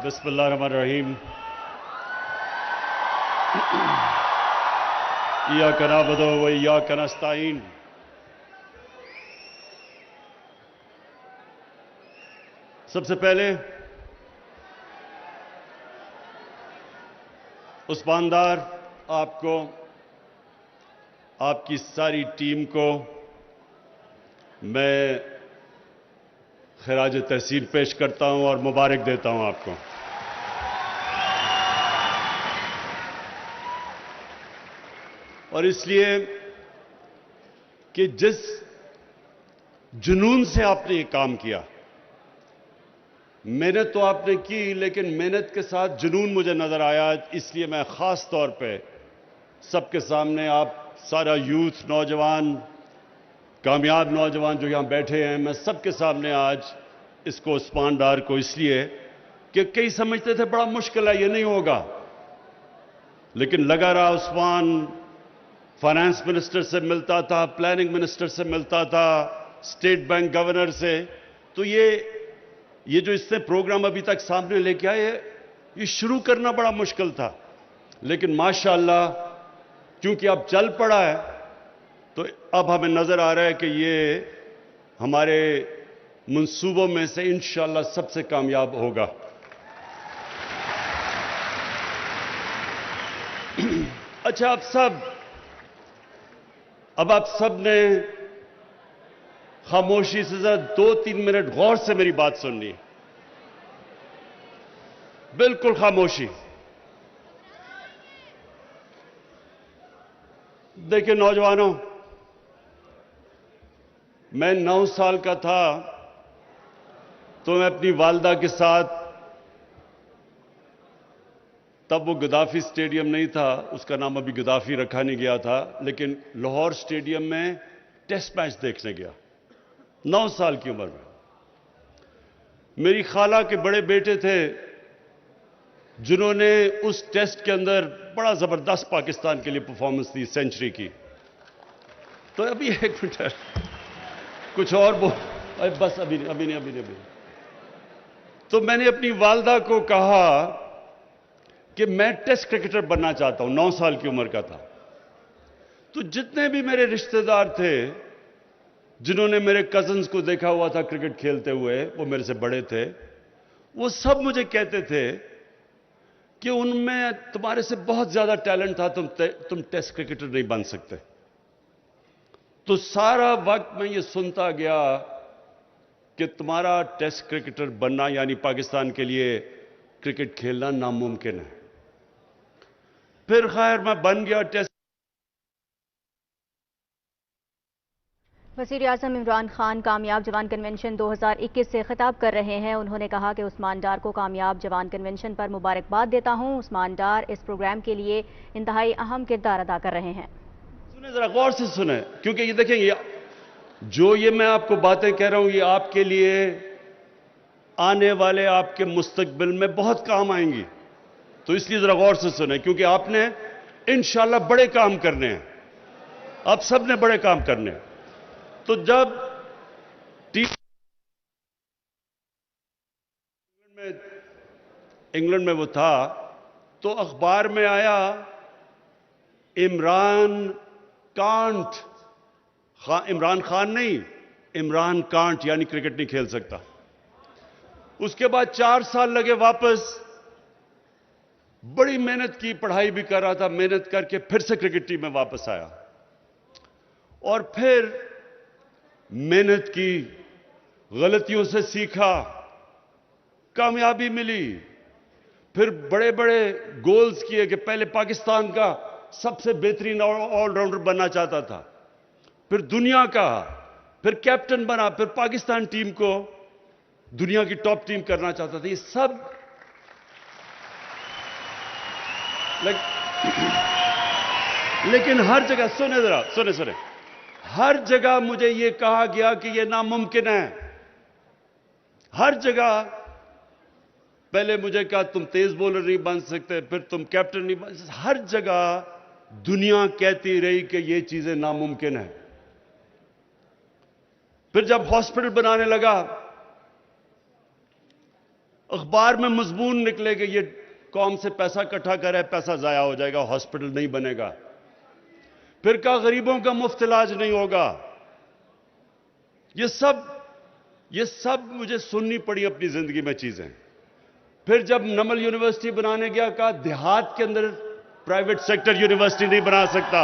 बिस्मिल्लाहिर्रहमानिर्रहीम। इय्याका नअबुदु व इय्याका नस्तईन। सबसे पहले उस्मानदार आपको, आपकी सारी टीम को मैं खिराज तहसीन पेश करता हूं और मुबारक देता हूं आपको। और इसलिए कि जिस जुनून से आपने ये काम किया, मेहनत तो आपने की, लेकिन मेहनत के साथ जुनून मुझे नजर आया। इसलिए मैं खास तौर पे सबके सामने, आप सारा यूथ, नौजवान, कामयाब नौजवान जो यहां बैठे हैं, मैं सबके सामने आज इसको उस्मान डार को, इसलिए कि कई समझते थे बड़ा मुश्किल है, ये नहीं होगा, लेकिन लगा रहा। उस्मान फाइनेंस मिनिस्टर से मिलता था, प्लानिंग मिनिस्टर से मिलता था, स्टेट बैंक गवर्नर से। तो ये जो इसने प्रोग्राम अभी तक सामने लेके आए, ये शुरू करना बड़ा मुश्किल था, लेकिन माशाअल्लाह क्योंकि अब चल पड़ा है, तो अब हमें नजर आ रहा है कि ये हमारे मंसूबों में से इंशाअल्लाह सबसे कामयाब होगा। अच्छा, अब आप सब ने खामोशी से जरा 2-3 मिनट गौर से मेरी बात सुननी है, बिल्कुल खामोशी। देखिए नौजवानों, मैं 9 साल का था तो मैं अपनी वालदा के साथ, तब वो गद्दाफी स्टेडियम नहीं था, उसका नाम अभी गद्दाफी रखा नहीं गया था, लेकिन लाहौर स्टेडियम में टेस्ट मैच देखने गया 9 साल की उम्र में। मेरी खाला के बड़े बेटे थे जिन्होंने उस टेस्ट के अंदर बड़ा जबरदस्त पाकिस्तान के लिए परफॉर्मेंस दी, सेंचुरी की। तो अभी एक मिनट, कुछ और बस अभी नहीं। तो मैंने अपनी वालदा को कहा कि मैं टेस्ट क्रिकेटर बनना चाहता हूं, 9 साल की उम्र का था। तो जितने भी मेरे रिश्तेदार थे जिन्होंने मेरे कजन्स को देखा हुआ था क्रिकेट खेलते हुए, वो मेरे से बड़े थे, वो सब मुझे कहते थे कि उनमें तुम्हारे से बहुत ज्यादा टैलेंट था, तुम टेस्ट क्रिकेटर नहीं बन सकते। तो सारा वक्त मैं ये सुनता गया कि तुम्हारा टेस्ट क्रिकेटर बनना यानी पाकिस्तान के लिए क्रिकेट खेलना नामुमकिन है। फिर खैर मैं बन गया टेस्ट। वज़ीर आज़म इमरान खान कामयाब जवान कन्वेंशन 2021 से खिताब कर रहे हैं। उन्होंने कहा कि उस्मान डार को कामयाब जवान कन्वेंशन पर मुबारकबाद देता हूं। उस्मान डार इस प्रोग्राम के लिए इंतहाई अहम किरदार अदा कर रहे हैं। सुने, जरा गौर से सुने, क्योंकि ये देखें, ये मैं आपको बातें कह रहा हूं, ये आपके लिए आने वाले आपके मुस्तकबिल में बहुत काम आएंगी। तो इसलिए जरा गौर से सुने, क्योंकि आपने इंशाअल्लाह बड़े काम करने हैं, आप सब ने बड़े काम करने हैं। तो जब इंग्लैंड में वो था, तो अखबार में आया इमरान खान नहीं, इमरान कांट, यानी क्रिकेट नहीं खेल सकता। उसके बाद 4 साल लगे वापस, बड़ी मेहनत की, पढ़ाई भी कर रहा था, मेहनत करके फिर से क्रिकेट टीम में वापस आया और फिर मेहनत की, गलतियों से सीखा, कामयाबी मिली, फिर बड़े बड़े गोल्स किए कि पहले पाकिस्तान का सबसे बेहतरीन ऑलराउंडर बनना चाहता था, फिर दुनिया का, फिर कैप्टन बना, फिर पाकिस्तान टीम को दुनिया की टॉप टीम करना चाहता था। ये सब लेकिन हर जगह, सुने, हर जगह मुझे यह कहा गया कि यह नामुमकिन है। हर जगह पहले मुझे कहा तुम तेज बॉलर नहीं बन सकते, फिर तुम कैप्टन नहीं बन सकते। हर जगह दुनिया कहती रही कि ये चीजें नामुमकिन है। फिर जब हॉस्पिटल बनाने लगा, अखबार में मजमून निकले कि ये कौम से पैसा इकट्ठा करे, पैसा जाया हो जाएगा, हॉस्पिटल नहीं बनेगा, फिर कहा गरीबों का मुफ्त इलाज नहीं होगा। ये सब मुझे सुननी पड़ी अपनी जिंदगी में चीजें। फिर जब नमल यूनिवर्सिटी बनाने गया, कहा देहात के अंदर प्राइवेट सेक्टर यूनिवर्सिटी नहीं बना सकता,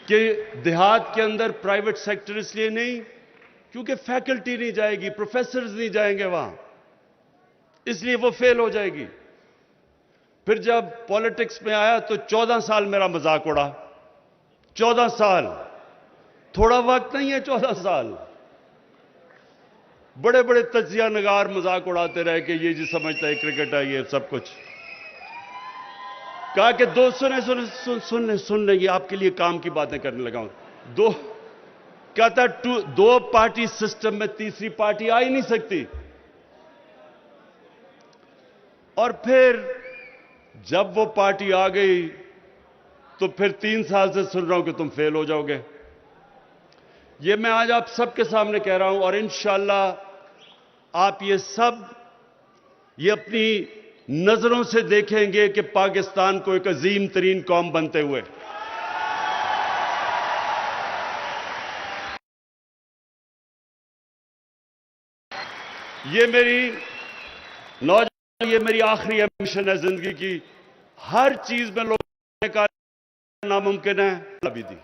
कि देहात के अंदर प्राइवेट सेक्टर इसलिए नहीं क्योंकि फैकल्टी नहीं जाएगी, प्रोफेसर्स नहीं जाएंगे वहां, इसलिए वो फेल हो जाएगी। फिर जब पॉलिटिक्स में आया तो 14 साल मेरा मजाक उड़ा। 14 साल थोड़ा वक्त नहीं है, 14 साल। बड़े बड़े तजिया नगार मजाक उड़ाते रहे कि ये जी समझता है क्रिकेट है, ये सब कुछ। कहा कि दो सुन ले, ये आपके लिए काम की बातें करने लगा हूं। कहता दो पार्टी सिस्टम में तीसरी पार्टी आ ही नहीं सकती। और फिर जब वो पार्टी आ गई तो फिर 3 साल से सुन रहा हूं कि तुम फेल हो जाओगे। ये मैं आज आप सबके सामने कह रहा हूं, और इंशाअल्लाह आप ये अपनी नजरों से देखेंगे कि पाकिस्तान को एक अजीम तरीन कौम बनते हुए। ये मेरी आखिरी मिशन है जिंदगी की। हर चीज में लोगों का नामुमकिन है, कामयाबी दी,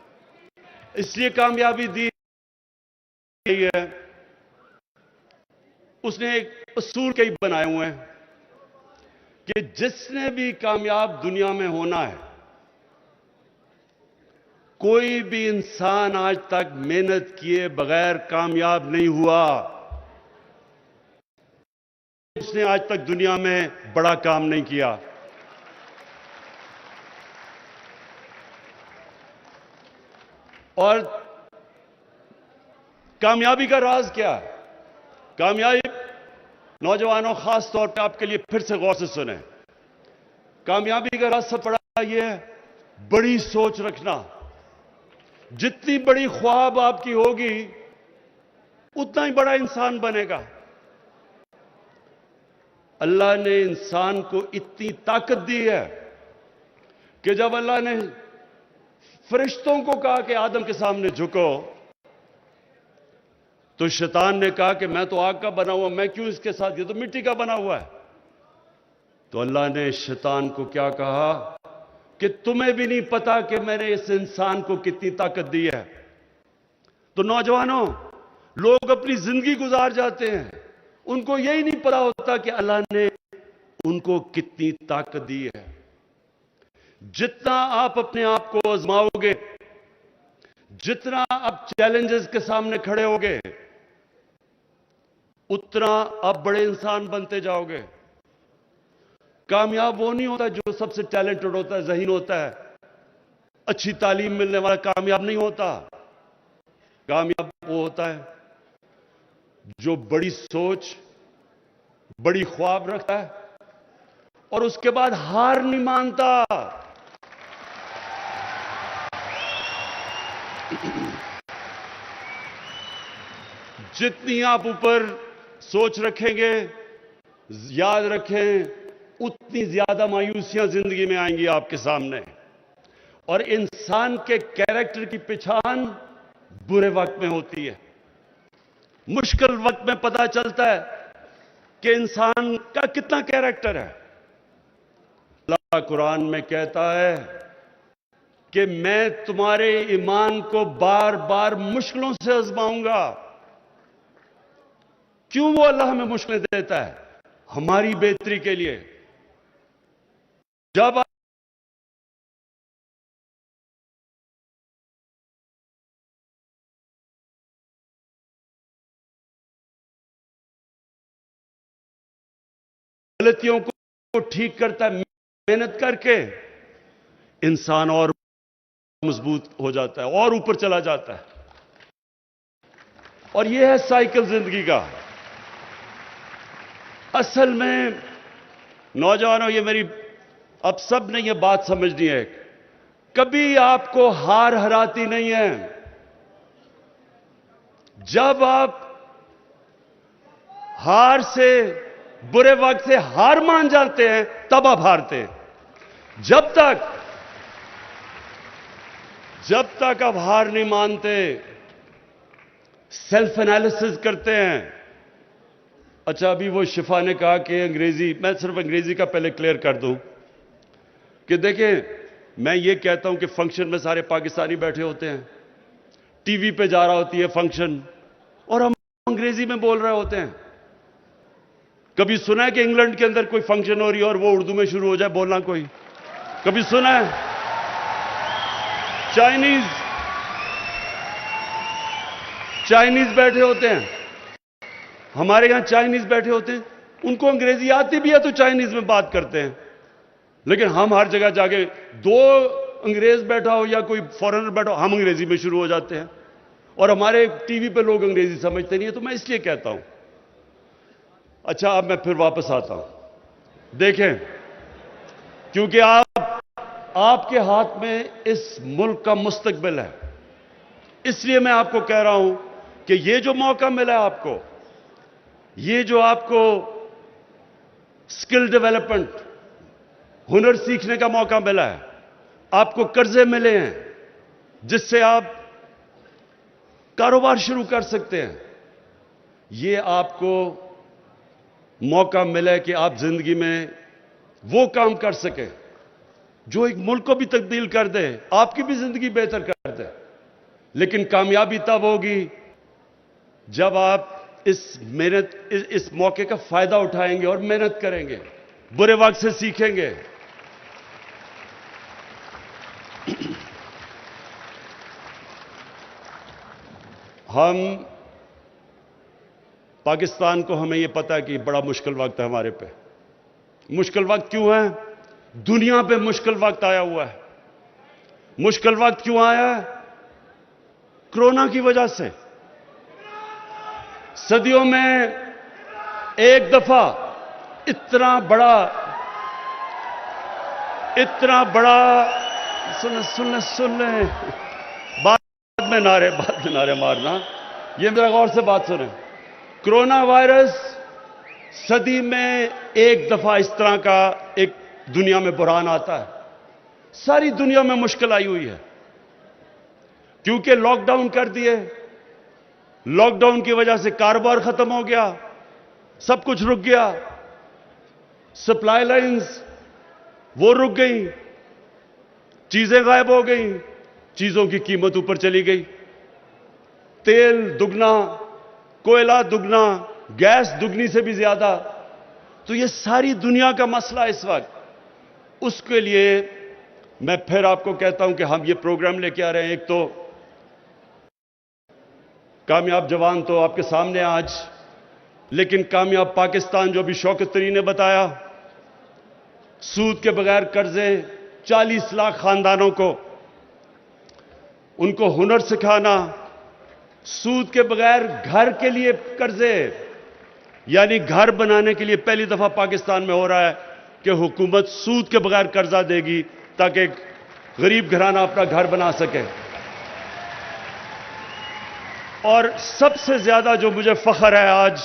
इसलिए कामयाबी दी है। उसने एक उसूल कई बनाए हुए हैं कि जिसने भी कामयाब दुनिया में होना है, कोई भी इंसान आज तक मेहनत किए बगैर कामयाब नहीं हुआ। उसने आज तक दुनिया में बड़ा काम नहीं किया। और कामयाबी का राज क्या है? कामयाबी, नौजवानों, खास तौर पे आपके लिए फिर से गौर से सुने, कामयाबी का राज सबसे बड़ा यह है बड़ी सोच रखना। जितनी बड़ी ख्वाब आपकी होगी उतना ही बड़ा इंसान बनेगा। अल्लाह ने इंसान को इतनी ताकत दी है कि जब अल्लाह ने फरिश्तों को कहा कि आदम के सामने झुको, तो शैतान ने कहा कि मैं तो आग का बना हुआ, मैं क्यों इसके साथ, ये तो मिट्टी का बना हुआ है। तो अल्लाह ने शैतान को क्या कहा कि तुम्हें भी नहीं पता कि मैंने इस इंसान को कितनी ताकत दी है। तो नौजवानों, लोग अपनी जिंदगी गुजार जाते हैं, उनको यही नहीं पता होता कि अल्लाह ने उनको कितनी ताकत दी है। जितना आप अपने आप को आजमाओगे, जितना आप चैलेंजेस के सामने खड़े होगे, उतना आप बड़े इंसान बनते जाओगे। कामयाब वो नहीं होता जो सबसे टैलेंटेड होता है, ज़हीन होता है, अच्छी तालीम मिलने वाला कामयाब नहीं होता। कामयाब वो होता है जो बड़ी सोच, बड़ी ख्वाब रखता है और उसके बाद हार नहीं मानता। जितनी आप ऊपर सोच रखेंगे, याद रखें, उतनी ज्यादा मायूसियां जिंदगी में आएंगी आपके सामने। और इंसान के कैरेक्टर की पहचान बुरे वक्त में होती है। मुश्किल वक्त में पता चलता है कि इंसान का कितना कैरेक्टर है। अल्लाह कुरान में कहता है कि मैं तुम्हारे ईमान को बार बार मुश्किलों से आजमाऊंगा। क्यों वो अल्लाह हमें मुश्किलें देता है? हमारी बेहतरी के लिए। जब गलतियों को ठीक करता है, मेहनत करके इंसान और मजबूत हो जाता है और ऊपर चला जाता है। और यह है साइकिल जिंदगी का। असल में नौजवानों, ये मेरी अब सब ने यह बात समझनी है, कभी आपको हार हराती नहीं है। जब आप हार से, बुरे वक्त से हार मान जाते हैं, तब आप हारते हैं। जब तक आप हार नहीं मानते, सेल्फ एनालिसिस करते हैं। अच्छा, अभी वो शिफा ने कहा कि अंग्रेजी, मैं सिर्फ अंग्रेजी का पहले क्लियर कर दूं कि देखें, मैं ये कहता हूं कि फंक्शन में सारे पाकिस्तानी बैठे होते हैं, टीवी पे जा रहा होती है फंक्शन, और हम अंग्रेजी में बोल रहे होते हैं। कभी सुना है कि इंग्लैंड के अंदर कोई फंक्शन हो रही है और वो उर्दू में शुरू हो जाए बोलना? कोई कभी सुना है? चाइनीज बैठे होते हैं, हमारे यहां चाइनीज बैठे होते हैं, उनको अंग्रेजी आती भी है तो चाइनीज में बात करते हैं। लेकिन हम हर जगह जाके, दो अंग्रेज बैठा हो या कोई फॉरेनर बैठा हो, हम अंग्रेजी में शुरू हो जाते हैं, और हमारे टीवी पे लोग अंग्रेजी समझते नहीं है। तो मैं इसलिए कहता हूं। अच्छा, अब मैं फिर वापस आता हूं। देखें, क्योंकि आपके हाथ में इस मुल्क का मुस्तकबिल है, इसलिए मैं आपको कह रहा हूं कि ये जो मौका मिला है आपको, ये जो आपको स्किल डेवलपमेंट, हुनर सीखने का मौका मिला है, आपको कर्जे मिले हैं जिससे आप कारोबार शुरू कर सकते हैं, ये आपको मौका मिला है कि आप जिंदगी में वो काम कर सकें जो एक मुल्क को भी तब्दील कर दे, आपकी भी जिंदगी बेहतर कर दे। लेकिन कामयाबी तब होगी जब आप इस मौके का फायदा उठाएंगे और मेहनत करेंगे, बुरे वक्त से सीखेंगे। हम पाकिस्तान को, हमें यह पता है कि बड़ा मुश्किल वक्त है हमारे पे। मुश्किल वक्त क्यों है? दुनिया पे मुश्किल वक्त आया हुआ है। मुश्किल वक्त क्यों आया है? कोरोना की वजह से। सदियों में एक दफा इतना बड़ा सुन ले, बाद में नारे मारना, ये मेरा गौर से बात सुने। कोरोना वायरस सदी में एक दफा इस तरह का एक दुनिया में बुरहान आता है। सारी दुनिया में मुश्किल आई हुई है क्योंकि लॉकडाउन कर दिए। लॉकडाउन की वजह से कारोबार खत्म हो गया, सब कुछ रुक गया, सप्लाई लाइंस वो रुक गई, चीजें गायब हो गई, चीजों की कीमत ऊपर चली गई, तेल दुगना, कोयला दुगना, गैस दुगनी से भी ज्यादा। तो ये सारी दुनिया का मसला इस वक्त। उसके लिए मैं फिर आपको कहता हूं कि हम ये प्रोग्राम लेके आ रहे हैं। एक तो कामयाब जवान तो आपके सामने आज, लेकिन कामयाब पाकिस्तान जो भी शौकत तरीन ने बताया, सूद के बगैर कर्जे, 40 लाख खानदानों को उनको हुनर सिखाना, सूद के बगैर घर के लिए कर्जे, यानी घर बनाने के लिए पहली दफा पाकिस्तान में हो रहा है कि हुकूमत सूद के बगैर कर्जा देगी ताकि गरीब घराना अपना घर बना सके। और सबसे ज्यादा जो मुझे फख्र है आज,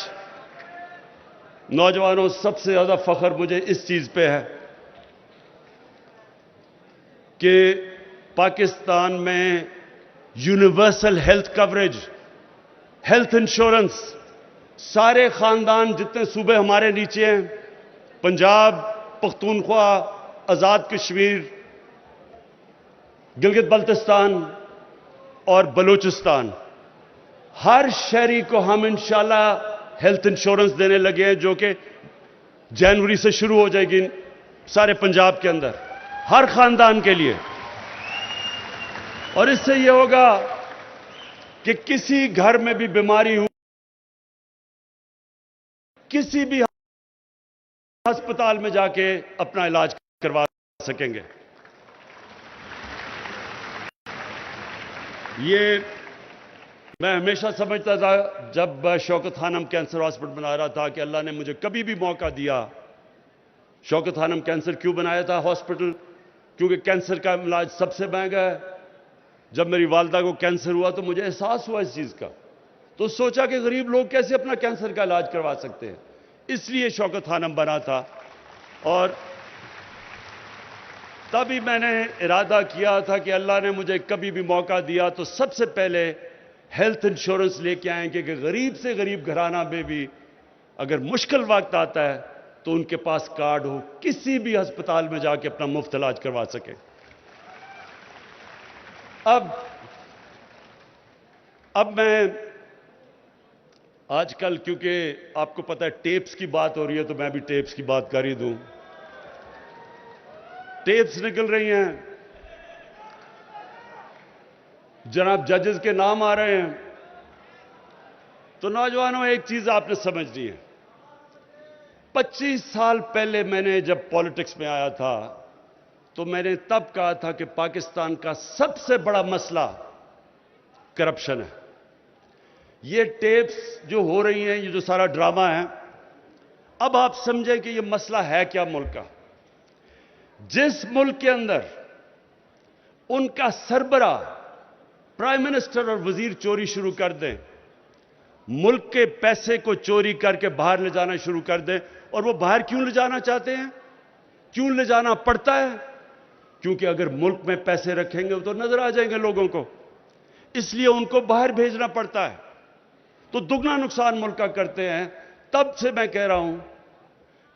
नौजवानों, सबसे ज्यादा फख्र मुझे इस चीज पे है कि पाकिस्तान में universal health coverage, health insurance, सारे खानदान जितने सूबे हमारे नीचे हैं, पंजाब, पख्तूनख्वा, आजाद कश्मीर, गिलगित बल्तिस्तान और बलूचिस्तान, हर शहरी को हम इंशाल्लाह हेल्थ इंश्योरेंस देने लगे हैं, जो कि जनवरी से शुरू हो जाएगी सारे पंजाब के अंदर, हर खानदान के लिए। और इससे यह होगा कि किसी घर में भी बीमारी हो, किसी भी अस्पताल में जाके अपना इलाज करवा सकेंगे। ये मैं हमेशा समझता था जब शौकत खानम कैंसर हॉस्पिटल बना रहा था कि अल्लाह ने मुझे कभी भी मौका दिया। शौकत खानम कैंसर क्यों बनाया था हॉस्पिटल? क्योंकि कैंसर का इलाज सबसे महंगा है। जब मेरी वालदा को कैंसर हुआ तो मुझे एहसास हुआ इस चीज का तो सोचा कि गरीब लोग कैसे अपना कैंसर का इलाज करवा सकते हैं, इसलिए शौकत खानम बना था। और तभी मैंने इरादा किया था कि अल्लाह ने मुझे कभी भी मौका दिया तो सबसे पहले हेल्थ इंश्योरेंस लेके आएंगे कि गरीब से गरीब घराना में भी अगर मुश्किल वक्त आता है तो उनके पास कार्ड हो, किसी भी अस्पताल में जाके अपना मुफ्त इलाज करवा सके। अब मैं आजकल, क्योंकि आपको पता है टेप्स की बात हो रही है, तो मैं भी टेप्स की बात कर ही दूं। टेप्स निकल रही हैं, जनाब जजेस के नाम आ रहे हैं। तो नौजवानों, एक चीज आपने समझनी है। 25 साल पहले मैंने जब पॉलिटिक्स में आया था तो मैंने तब कहा था कि पाकिस्तान का सबसे बड़ा मसला करप्शन है। ये टेप्स जो हो रही हैं, ये जो सारा ड्रामा है, अब आप समझें कि ये मसला है क्या मुल्क का। जिस मुल्क के अंदर उनका सरबरा, प्राइम मिनिस्टर और वजीर चोरी शुरू कर दें, मुल्क के पैसे को चोरी करके बाहर ले जाना शुरू कर दें, और वो बाहर क्यों ले जाना चाहते हैं, क्यों ले जाना पड़ता है, क्योंकि अगर मुल्क में पैसे रखेंगे तो नजर आ जाएंगे लोगों को, इसलिए उनको बाहर भेजना पड़ता है। तो दुगना नुकसान मुल्क का करते हैं। तब से मैं कह रहा हूं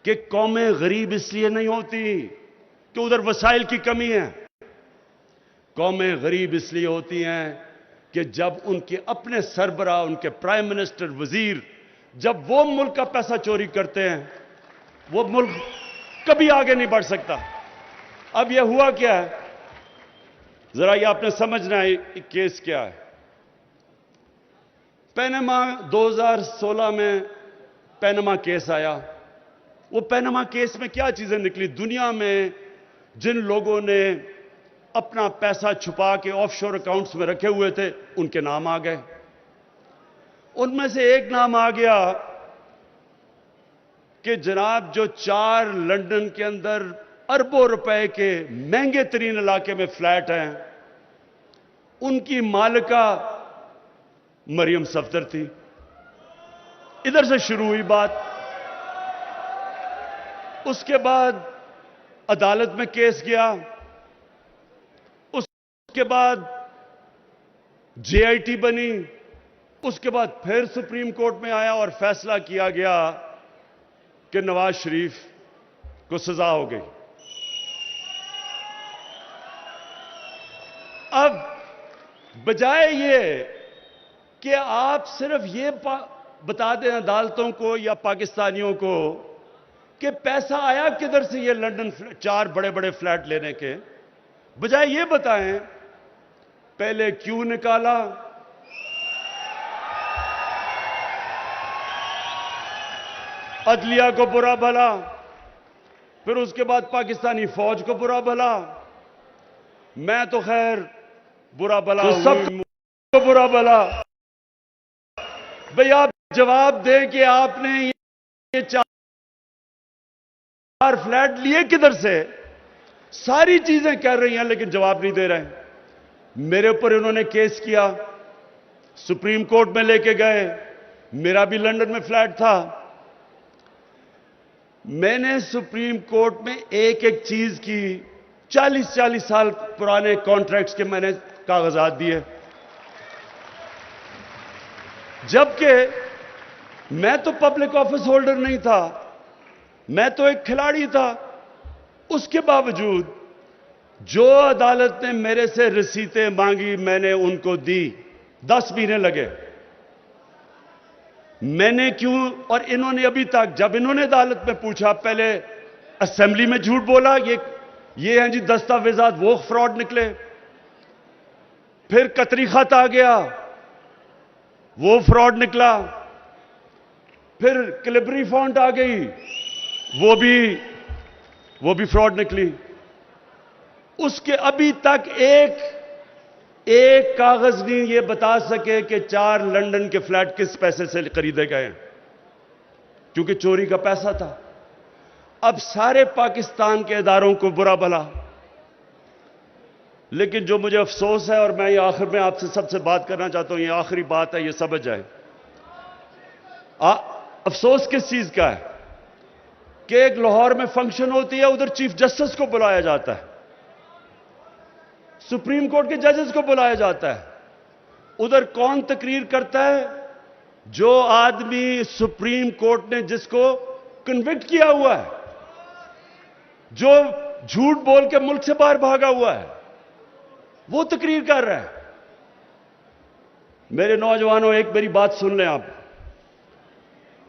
कि कौमें गरीब इसलिए नहीं होती कि उधर वसाइल की कमी है। कौमें गरीब इसलिए होती हैं कि जब उनके अपने सरबरा, उनके प्राइम मिनिस्टर, वजीर, जब वो मुल्क का पैसा चोरी करते हैं, वो मुल्क कभी आगे नहीं बढ़ सकता। अब यह हुआ क्या है, जरा ये आपने समझना है केस क्या है। पैनामा 2016 में पैनामा केस आया। वो पैनामा केस में क्या चीजें निकली, दुनिया में जिन लोगों ने अपना पैसा छुपा के ऑफशोर अकाउंट्स में रखे हुए थे, उनके नाम आ गए। उनमें से एक नाम आ गया कि जनाब जो 4 लंदन के अंदर अरबों रुपए के महंगे तरीन इलाके में फ्लैट हैं, उनकी मालिका मरियम सफदर थी। इधर से शुरू हुई बात। उसके बाद अदालत में केस गया। उसके बाद जेआईटी बनी। उसके बाद फिर सुप्रीम कोर्ट में आया और फैसला किया गया कि नवाज शरीफ को सजा हो गई। अब बजाय ये कि आप सिर्फ ये बता दें अदालतों को या पाकिस्तानियों को कि पैसा आया किधर से ये लंदन 4 बड़े बड़े फ्लैट लेने के, बजाय ये बताएं पहले क्यों निकाला, अदलिया को बुरा भला, फिर उसके बाद पाकिस्तानी फौज को बुरा भला। मैं तो खैर बुरा भला हूं, सबको बुरा भला। भाई आप जवाब दें कि आपने ये 4 फ्लैट लिए किधर से। सारी चीजें कर रही हैं लेकिन जवाब नहीं दे रहे हैं। मेरे ऊपर इन्होंने केस किया, सुप्रीम कोर्ट में लेके गए। मेरा भी लंदन में फ्लैट था। मैंने सुप्रीम कोर्ट में एक एक चीज की 40-40 साल पुराने कॉन्ट्रैक्ट्स के मैंने कागजात दिए, जबकि मैं तो पब्लिक ऑफिस होल्डर नहीं था, मैं तो एक खिलाड़ी था। उसके बावजूद जो अदालत ने मेरे से रसीदें मांगी मैंने उनको दी। 10 महीने लगे। मैंने क्यों, और इन्होंने अभी तक, जब इन्होंने अदालत में पूछा, पहले असेंबली में झूठ बोला, ये हैं जी दस्तावेजात, वो फ्रॉड निकले। फिर कतरी खत आ गया, वो फ्रॉड निकला। फिर क्लिबरी फॉन्ट आ गई, वो भी फ्रॉड निकली। उसके अभी तक एक कागज नहीं ये बता सके कि 4 लंदन के फ्लैट किस पैसे से खरीदे गए हैं, क्योंकि चोरी का पैसा था। अब सारे पाकिस्तान के इदारों को बुरा भला। लेकिन जो मुझे अफसोस है, और मैं ये आखिर में आपसे सबसे बात करना चाहता हूं, ये आखिरी बात है, ये समझ जाए। अफसोस किस चीज का है कि एक लाहौर में फंक्शन होती है, उधर चीफ जस्टिस को बुलाया जाता है, सुप्रीम कोर्ट के जजेस को बुलाया जाता है, उधर कौन तकरीर करता है? जो आदमी सुप्रीम कोर्ट ने जिसको कन्विक्ट किया हुआ है, जो झूठ बोल के मुल्क से बाहर भागा हुआ है, वो तकरीर कर रहा है। मेरे नौजवानों, एक मेरी बात सुन लें आप।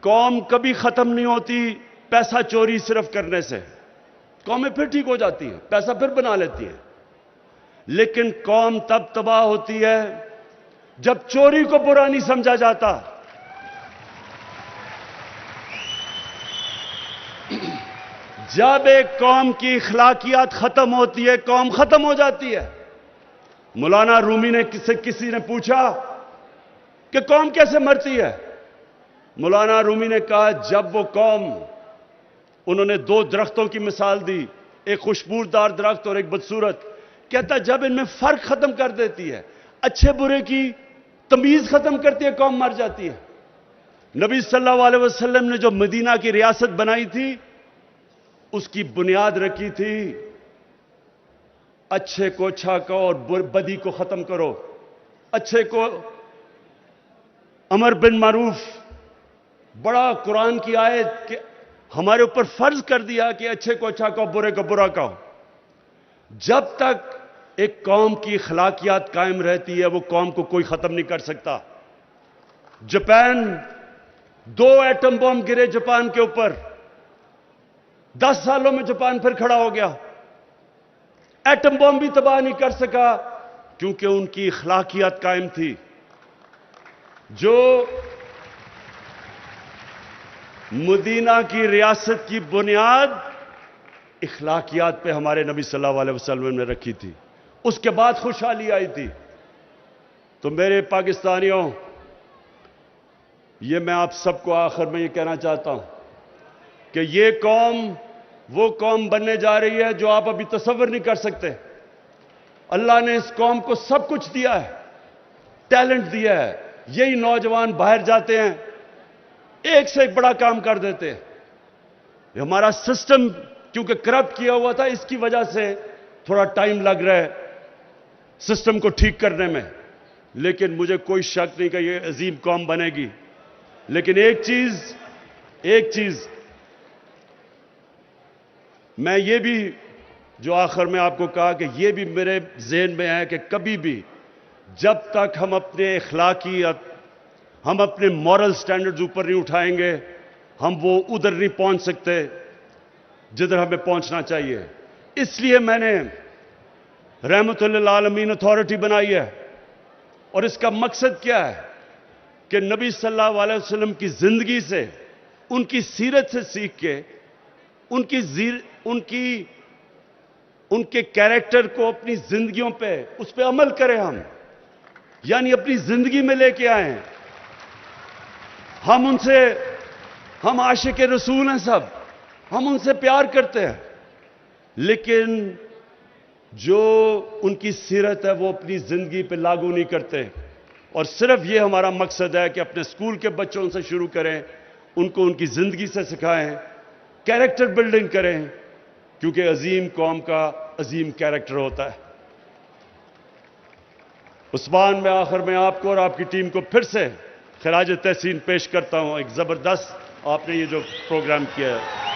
कौम कभी खत्म नहीं होती पैसा चोरी सिर्फ करने से। कौमें फिर ठीक हो जाती हैं, पैसा फिर बना लेती हैं, लेकिन कौम तब तबाह होती है जब चोरी को बुरा नहीं समझा जाता। जब एक कौम की अखलाकियात खत्म होती है, कौम खत्म हो जाती है। मौलाना रूमी ने किसी ने पूछा कि कौम कैसे मरती है? मौलाना रूमी ने कहा, जब वो कौम, उन्होंने दो दरख्तों की मिसाल दी, एक खुशबूदार दरख्त और एक बदसूरत। कहता जब इनमें फर्क खत्म कर देती है, अच्छे बुरे की तमीज खत्म करती है, कौम मर जाती है। नबी सल्लल्लाहु अलैहि वसल्लम ने जो मदीना की रियासत बनाई थी, उसकी बुनियाद रखी थी अच्छे को अच्छा कहो और बदी को खत्म करो। अच्छे को अमर बिन मारूफ, बड़ा कुरान की आयत कि हमारे ऊपर फर्ज कर दिया कि अच्छे को अच्छा कहो, बुरे को बुरा कहो। जब तक एक कौम की अखलाकियात कायम रहती है, वो कौम को कोई खत्म नहीं कर सकता। जापान, 2 एटम बम गिरे जापान के ऊपर, 10 सालों में जापान फिर खड़ा हो गया। एटम बम भी तबाह नहीं कर सका, क्योंकि उनकी अखलाकियात कायम थी। जो मदीना की रियासत की बुनियाद अखलाकियात पे हमारे नबी सल्लल्लाहु अलैहि वसल्लम ने रखी थी, उसके बाद खुशहाली आई थी। तो मेरे पाकिस्तानियों, ये मैं आप सबको आखिर में ये कहना चाहता हूं कि ये कौम वो कौम बनने जा रही है जो आप अभी तसव्वुर नहीं कर सकते। अल्लाह ने इस कौम को सब कुछ दिया है, टैलेंट दिया है। यही नौजवान बाहर जाते हैं, एक से एक बड़ा काम कर देते हैं। ये हमारा सिस्टम क्योंकि करप्ट किया हुआ था, इसकी वजह से थोड़ा टाइम लग रहा है सिस्टम को ठीक करने में, लेकिन मुझे कोई शक नहीं कि ये अजीम कौम बनेगी। लेकिन एक चीज मैं ये भी जो आखिर में आपको कहा कि ये भी मेरे ज़हन में है कि कभी भी जब तक हम अपने अखलाकियत, हम अपने मॉरल स्टैंडर्ड्स ऊपर नहीं उठाएंगे, हम वो उधर नहीं पहुंच सकते जिधर हमें पहुंचना चाहिए। इसलिए मैंने रहमतुल्लिल आलमीन अथॉरिटी बनाई है। और इसका मकसद क्या है कि नबी सल्लल्लाहु अलैहि वसल्लम की जिंदगी से, उनकी सीरत से सीख के, उनके कैरेक्टर को अपनी जिंदगियों पे, उस पे अमल करें हम, यानी अपनी जिंदगी में लेके आए। हम आशिक रसूल हैं सब, हम उनसे प्यार करते हैं, लेकिन जो उनकी सीरत है वो अपनी जिंदगी पे लागू नहीं करते। और सिर्फ ये हमारा मकसद है कि अपने स्कूल के बच्चों से शुरू करें, उनको उनकी जिंदगी से सिखाएं, कैरेक्टर बिल्डिंग करें, क्योंकि अजीम कौम का अजीम कैरेक्टर होता है। उस्मान, मैं आखिर में आपको और आपकी टीम को फिर से खिराज तहसीन पेश करता हूं। एक जबरदस्त आपने ये जो प्रोग्राम किया है।